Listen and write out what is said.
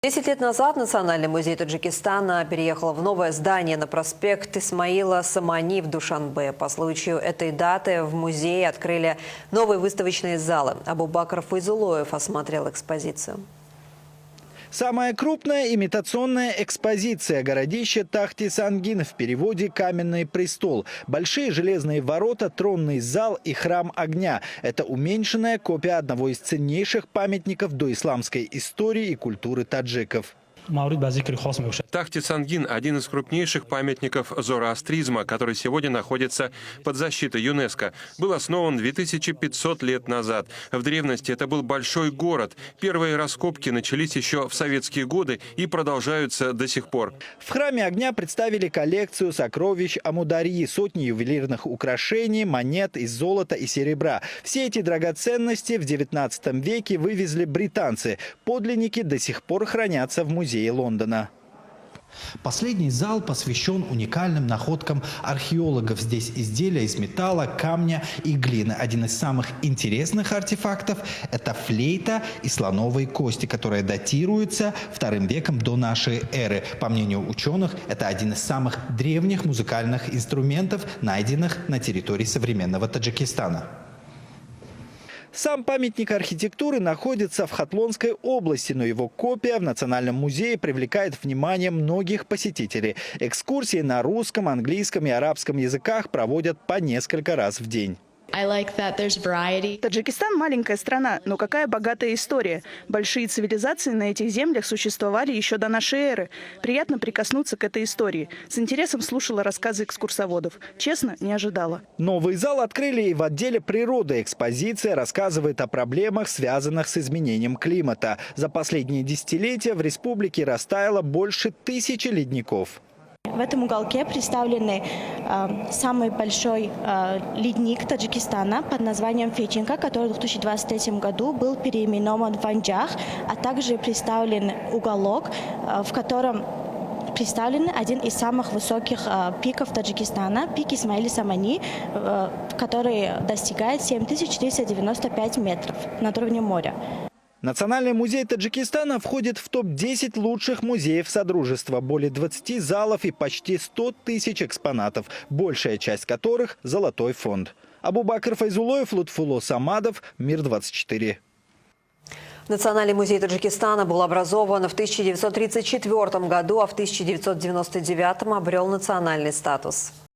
10 лет назад Национальный музей Таджикистана переехал в новое здание на проспект Исмаила Самани в Душанбе. По случаю этой даты в музее открыли новые выставочные залы. Абубакр Файзулоев осмотрел экспозицию. Самая крупная имитационная экспозиция городища Тахти-Сангин, в переводе «Каменный престол». Большие железные ворота, тронный зал и храм огня. Это уменьшенная копия одного из ценнейших памятников доисламской истории и культуры таджиков. Тахти-Сангин – один из крупнейших памятников зороастризма, который сегодня находится под защитой ЮНЕСКО. Был основан 2500 лет назад. В древности это был большой город. Первые раскопки начались еще в советские годы и продолжаются до сих пор. В храме огня представили коллекцию сокровищ Амударьи, сотни ювелирных украшений, монет из золота и серебра. Все эти драгоценности в 19 веке вывезли британцы. Подлинники до сих пор хранятся в музее Лондона. Последний зал посвящен уникальным находкам археологов. Здесь изделия из металла, камня и глины. Один из самых интересных артефактов – это флейта и слоновые кости, которая датируется II веком до нашей эры. По мнению ученых, это один из самых древних музыкальных инструментов, найденных на территории современного Таджикистана. Сам памятник архитектуры находится в Хатлонской области, но его копия в Национальном музее привлекает внимание многих посетителей. Экскурсии на русском, английском и арабском языках проводят по несколько раз в день. Таджикистан – маленькая страна, но какая богатая история. Большие цивилизации на этих землях существовали еще до нашей эры. Приятно прикоснуться к этой истории. С интересом слушала рассказы экскурсоводов. Честно, не ожидала. Новый зал открыли и в отделе природы. Экспозиция рассказывает о проблемах, связанных с изменением климата. За последние десятилетия в республике растаяло больше 1000 ледников. В этом уголке представлены самый большой ледник Таджикистана под названием Феченка, который в 2023 году был переименован в Анджах, а также представлен уголок, в котором представлен один из самых высоких пиков Таджикистана, пик Исмаила Самани, который достигает 7395 метров над уровнем моря. Национальный музей Таджикистана входит в топ-10 лучших музеев Содружества. Более 20 залов и почти 100 тысяч экспонатов, большая часть которых – золотой фонд. Абубакр Файзулоев, Лутфуло Самадов, Мир-24. Национальный музей Таджикистана был образован в 1934 году, а в 1999 обрел национальный статус.